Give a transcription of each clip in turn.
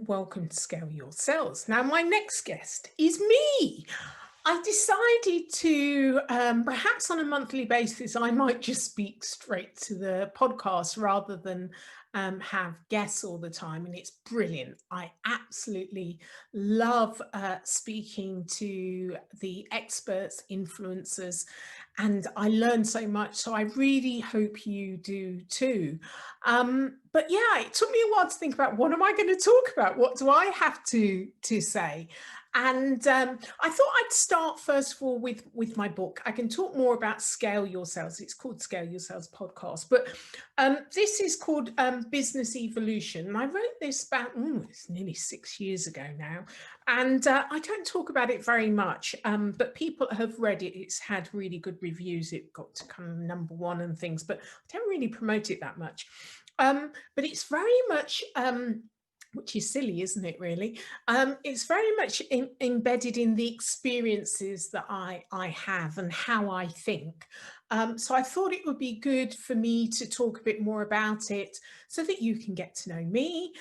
welcome to Scale Your Sales. Now, my next guest is me. I decided to, perhaps on a monthly basis, I might just speak straight to the podcast rather than have guests all the time. And it's brilliant. I absolutely love speaking to the experts, influencers, and I learn so much. So I really hope you do too. But yeah, it took me a while to think about what am I going to talk about? What do I have to say? And I thought I'd start first of all with my book. I can talk more about Scale Your Sales. It's called Scale Your Sales Podcast, but this is called Business Evolution. And I wrote this about, it's nearly 6 years ago now. And I don't talk about it very much, but people have read it. It's had really good reviews. It got to kind of #1 and things, but I don't really promote it that much. But it's very much, which is silly, isn't it, really? It's very much embedded in the experiences that I have and how I think. So I thought it would be good for me to talk a bit more about it so that you can get to know me.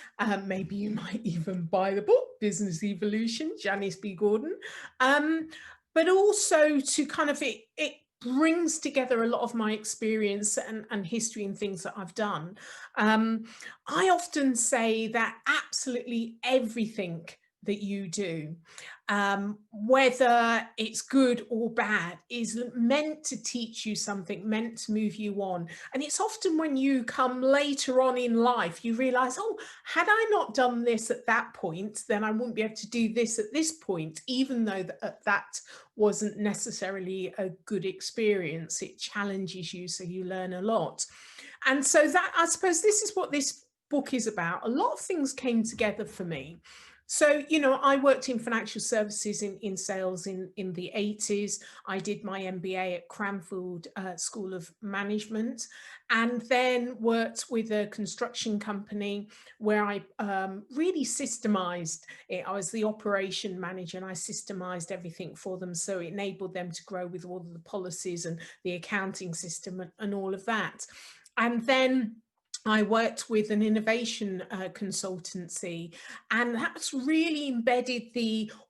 Maybe you might even buy the book, Business Evolution, Janice B. Gordon. But also to kind of, it brings together a lot of my experience and history and things that I've done. I often say that absolutely everything that you do, whether it's good or bad, is meant to teach you something, meant to move you on. And it's often when you come later on in life, you realize, oh, had I not done this at that point, then I wouldn't be able to do this at this point, even though that wasn't necessarily a good experience. It challenges you, so you learn a lot. And so that, I suppose, this is what this book is about. A lot of things came together for me. So, I worked in financial services in sales in the 80s. I did my MBA at Cranfield School of Management, and then worked with a construction company where I really systemized it. I was the operation manager and I systemized everything for them. So it enabled them to grow with all of the policies and the accounting system and all of that. And then I worked with an innovation consultancy, and that's really embedded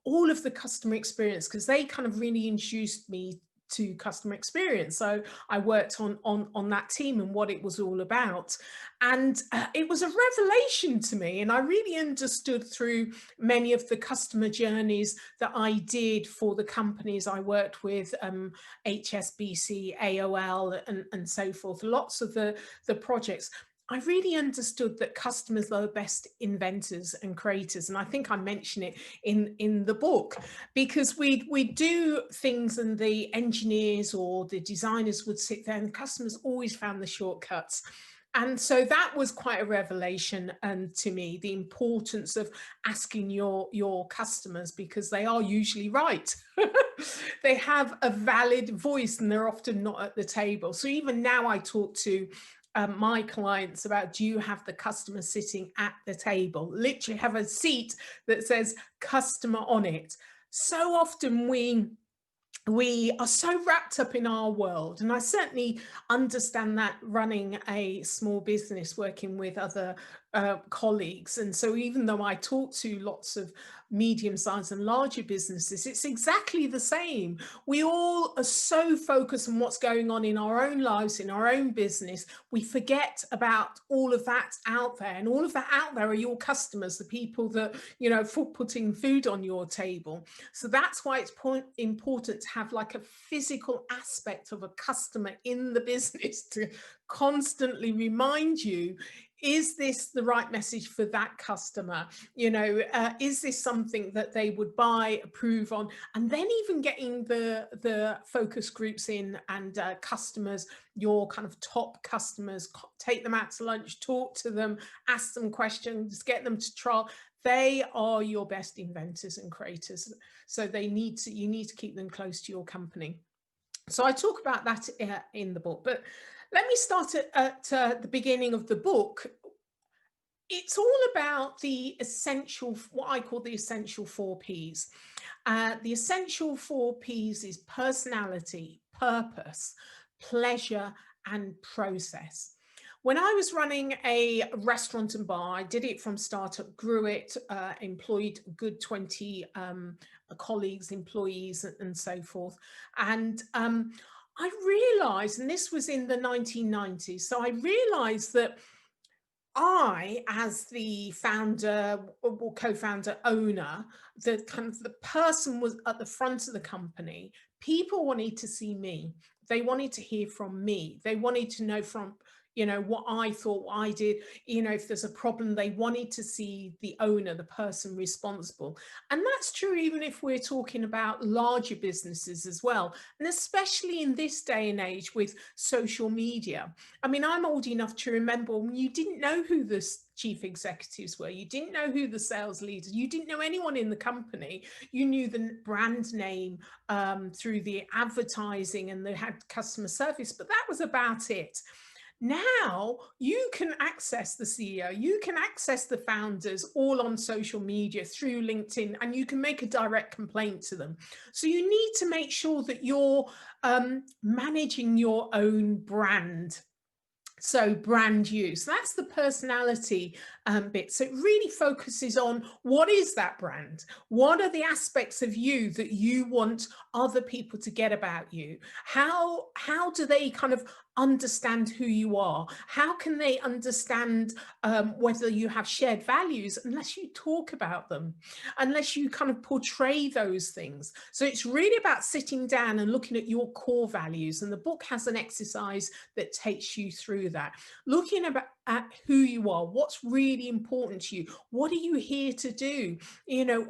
all of the customer experience, because they kind of really introduced me to customer experience. So I worked on that team and what it was all about. And it was a revelation to me. And I really understood through many of the customer journeys that I did for the companies I worked with, HSBC, AOL, and so forth, lots of the projects. I really understood that customers are the best inventors and creators. And I think I mention it in the book, because we do things and the engineers or the designers would sit there and customers always found the shortcuts. And so that was quite a revelation to me, the importance of asking your customers, because they are usually right. They have a valid voice and they're often not at the table. So even now I talk to my clients about, do you have the customer sitting at the table? Literally have a seat that says customer on it. So often we are so wrapped up in our world, and I certainly understand that running a small business, working with other colleagues. And so even though I talk to lots of medium-sized and larger businesses, it's exactly the same. We all are so focused on what's going on in our own lives, in our own business, we forget about all of that out there. And all of that out there are your customers, the people that, for putting food on your table. So that's why it's important to have like a physical aspect of a customer in the business to constantly remind you, is this the right message for that customer? Is this something that they would buy, approve on? And then even getting the focus groups in, and customers, your kind of top customers, take them out to lunch, talk to them, ask them questions, get them to trial. They are your best inventors and creators. So you need to keep them close to your company. So I talk about that in the book, but let me start at the beginning of the book. It's all about the essential, what I call the essential 4 Ps. The essential 4 Ps is personality, purpose, pleasure, and process. When I was running a restaurant and bar, I did it from startup, grew it, employed a good 20 colleagues, employees, and so forth. And I realized, and this was in the 1990s, so I realized that I, as the founder or co-founder owner, the kind of the person was at the front of the company, people wanted to see me. They wanted to hear from me. They wanted to know from, what I thought, what I did. If there's a problem, they wanted to see the owner, the person responsible. And that's true even if we're talking about larger businesses as well. And especially in this day and age with social media. I mean, I'm old enough to remember when you didn't know who the chief executives were. You didn't know who the sales leaders, you didn't know anyone in the company. You knew the brand name through the advertising, and they had customer service, but that was about it. Now you can access the CEO, you can access the founders all on social media through LinkedIn, and you can make a direct complaint to them. So you need to make sure that you're managing your own brand. So brand use, that's the personality bit. So it really focuses on what is that brand? What are the aspects of you that you want other people to get about you? How do they kind of understand who you are? How can they understand whether you have shared values unless you talk about them, unless you kind of portray those things? So it's really about sitting down and looking at your core values. And the book has an exercise that takes you through that, looking at who you are, what's really important to you, what are you here to do,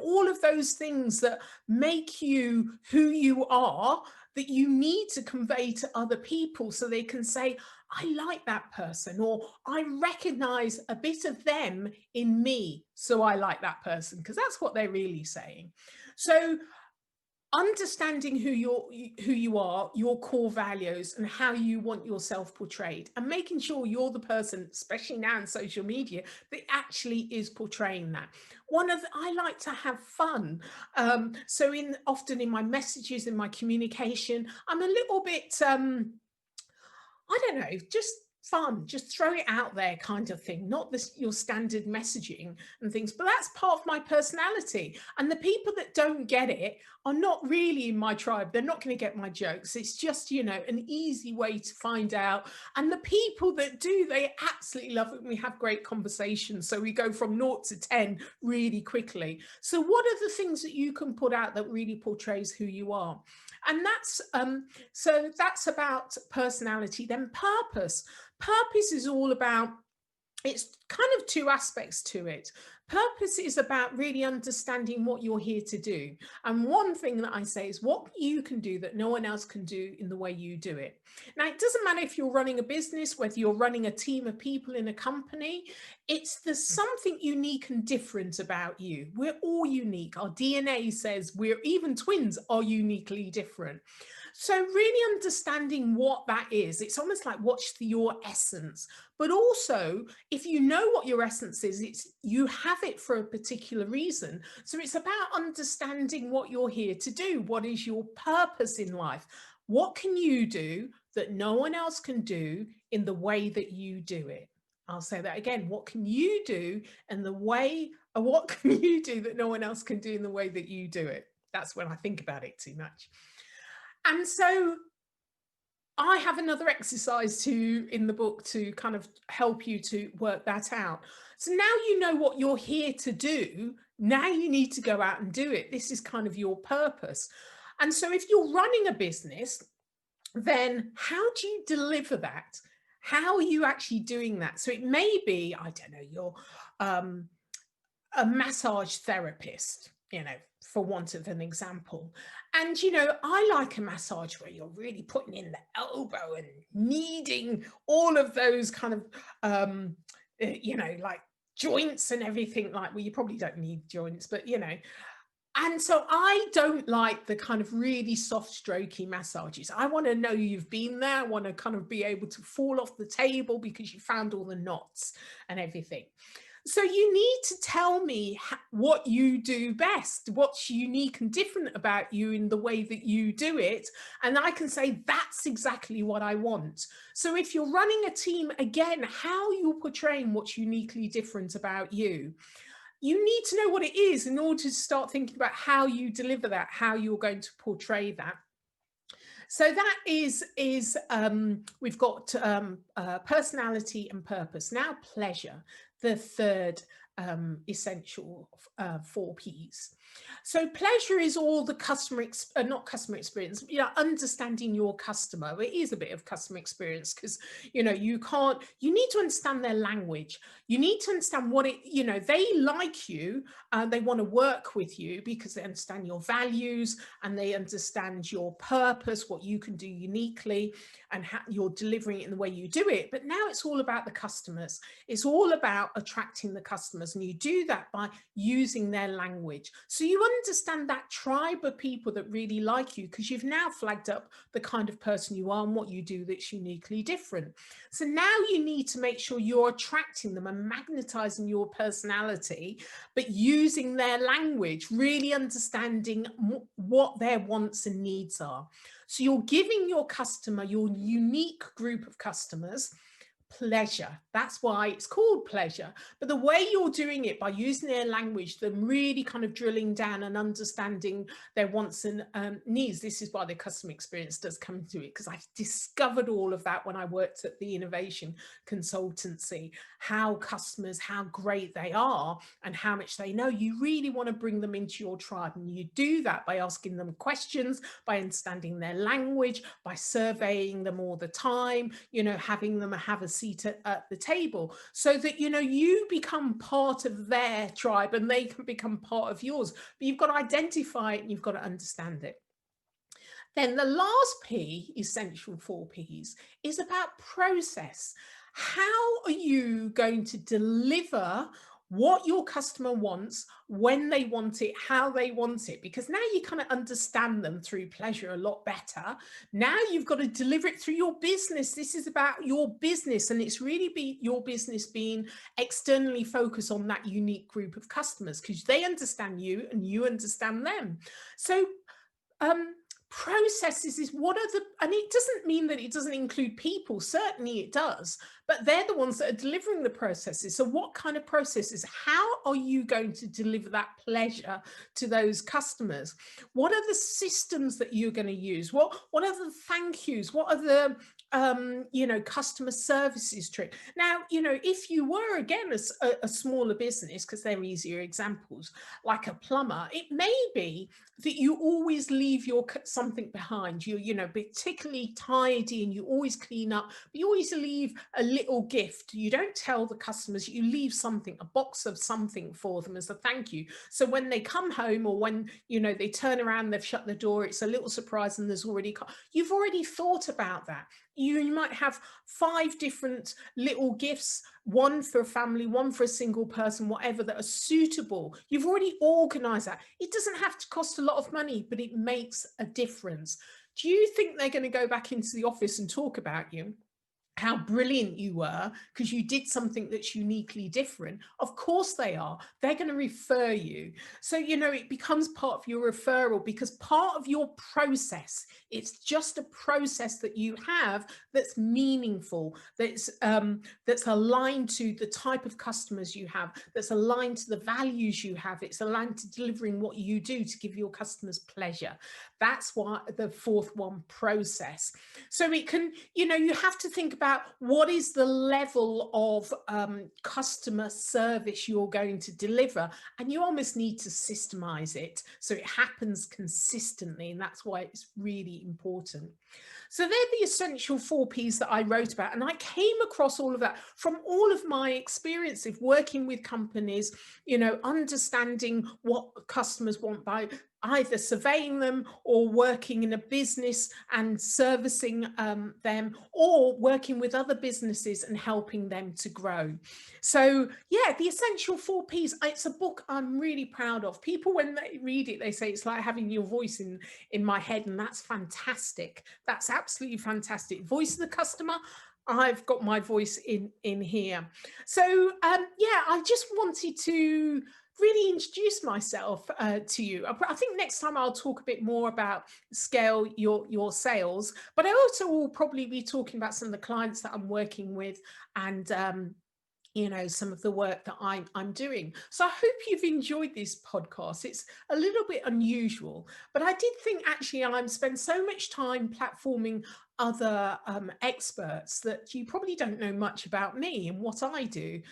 all of those things that make you who you are, that you need to convey to other people so they can say, I like that person, or I recognize a bit of them in me, so I like that person, because that's what they're really saying. So understanding who you are, your core values, and how you want yourself portrayed, and making sure you're the person, especially now in social media, that actually is portraying that. I like to have fun, so often in my messages, in my communication, I'm a little bit I don't know, just fun, just throw it out there kind of thing, not your standard messaging and things, but that's part of my personality. And the people that don't get it are not really in my tribe. They're not going to get my jokes. It's just, an easy way to find out. And the people that do, they absolutely love it. We have great conversations. So we go from 0 to 10 really quickly. So what are the things that you can put out that really portrays who you are? And that's about personality. Then purpose. Purpose is all about, it's kind of two aspects to it. Purpose is about really understanding what you're here to do. And one thing that I say is what you can do that no one else can do in the way you do it. Now, it doesn't matter if you're running a business, whether you're running a team of people in a company, there's something unique and different about you. We're all unique. Our DNA says even twins are uniquely different. So really understanding what that is, it's almost like what's your essence. But also, if you know what your essence is, you have it for a particular reason. So it's about understanding what you're here to do. What is your purpose in life? What can you do that no one else can do in the way that you do it? I'll say that again. What can you do what can you do that no one else can do in the way that you do it? That's when I think about it too much. And so I have another exercise in the book to kind of help you to work that out. So now you know what you're here to do. Now you need to go out and do it. This is kind of your purpose. And so if you're running a business, then how do you deliver that? How are you actually doing that? So it may be, I don't know, you're a massage therapist, for want of an example. And, I like a massage where you're really putting in the elbow and kneading all of those kind of, like joints and everything. Well, you probably don't need joints, but, And so I don't like the kind of really soft strokey massages. I want to know you've been there. I want to kind of be able to fall off the table because you found all the knots and everything. So you need to tell me what you do best, what's unique and different about you in the way that you do it. And I can say, that's exactly what I want. So if you're running a team, again, how you're portraying what's uniquely different about you. You need to know what it is in order to start thinking about how you deliver that, how you're going to portray that. So that is we've got personality and purpose. Now pleasure, the third essential four P's. So pleasure is all the not customer experience, understanding your customer. It is a bit of customer experience because, you need to understand their language. You need to understand they like you and they want to work with you because they understand your values and they understand your purpose, what you can do uniquely, and how you're delivering it in the way you do it. But now it's all about the customers. It's all about attracting the customers. And you do that by using their language. So you understand that tribe of people that really like you because you've now flagged up the kind of person you are and what you do that's uniquely different. So now you need to make sure you're attracting them and magnetizing your personality, but using their language, really understanding what their wants and needs are. So you're giving your customer, your unique group of customers, pleasure. That's why it's called pleasure. But the way you're doing it by using their language, them really kind of drilling down and understanding their wants and needs. This is why the customer experience does come into it, because I've discovered all of that when I worked at the innovation consultancy, how customers, how great they are and how much they know. You really want to bring them into your tribe, and you do that by asking them questions, by understanding their language, by surveying them all the time, having them have a seat at the table so that, you become part of their tribe and they can become part of yours. But you've got to identify it and you've got to understand it. Then the last P, essential four Ps, is about process. How are you going to deliver what your customer wants, when they want it, how they want it? Because now you kind of understand them through pleasure a lot better. Now you've got to deliver it through your business. This is about your business, and it's really your business being externally focused on that unique group of customers because they understand you and you understand them. So processes is and it doesn't mean that it doesn't include people. Certainly it does, but they're the ones that are delivering the processes. So what kind of processes? How are you going to deliver that pleasure to those customers? What are the systems that you're going to use? What are the thank yous? What are the customer services trick? Now, if you were again a smaller business, because they're easier examples, like a plumber, it may be that you always leave something behind. You're particularly tidy and you always clean up, but you always leave a little gift. You don't tell the customers, you leave something, a box of something for them as a thank you. So when they come home or when, they turn around, they've shut the door, it's a little surprise and you've already thought about that. You might have 5 different little gifts, one for a family, one for a single person, whatever, that are suitable. You've already organized that. It doesn't have to cost a lot of money, but it makes a difference. Do you think they're going to go back into the office and talk about you, how brilliant you were because you did something that's uniquely different? Of course they are. They're going to refer you. So, it becomes part of your referral because part of your process, it's just a process that you have that's meaningful, that's aligned to the type of customers you have, that's aligned to the values you have. It's aligned to delivering what you do to give your customers pleasure. That's why the fourth one, process. So it can, you have to think about what is the level of customer service you're going to deliver, and you almost need to systemize it so it happens consistently, and that's why it's really important. So they're the essential 4 Ps that I wrote about, and I came across all of that from all of my experience of working with companies, understanding what customers want by either surveying them or working in a business and servicing them, or working with other businesses and helping them to grow. So yeah, the essential 4 Ps, it's a book I'm really proud of. People, when they read it, they say it's like having your voice in my head, and that's fantastic. That's absolutely fantastic. Voice of the customer, I've got my voice in here. So yeah, I just wanted to really introduce myself to you. I think next time I'll talk a bit more about scale your sales, but I also will probably be talking about some of the clients that I'm working with, and some of the work that I'm doing. So I hope you've enjoyed this podcast. It's a little bit unusual, but I did think actually I'm spend so much time platforming other experts that you probably don't know much about me and what I do.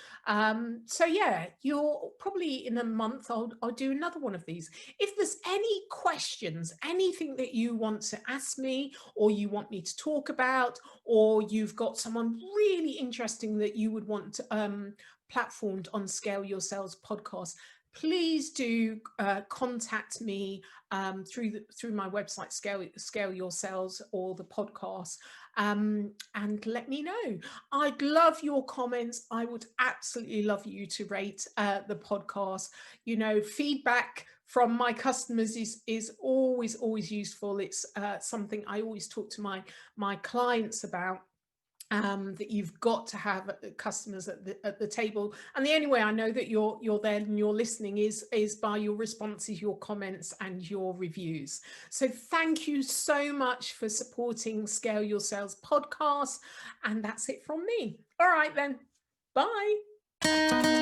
So yeah, you're probably in a month I'll do another one of these. If there's any questions, anything that you want to ask me or you want me to talk about, or you've got someone really interesting that you would want platformed on Scale Your Sales podcast, please do contact me through my website, Scale Your Sales, or the podcast, and let me know. I'd love your comments. I would absolutely love you to rate the podcast. Feedback from my customers is always useful. It's something I always talk to my clients about, that you've got to have customers at the table, and the only way I know that you're there and you're listening is by your responses, your comments, and your reviews. So thank you so much for supporting Scale Your Sales podcast, and that's it from me. All right then, bye.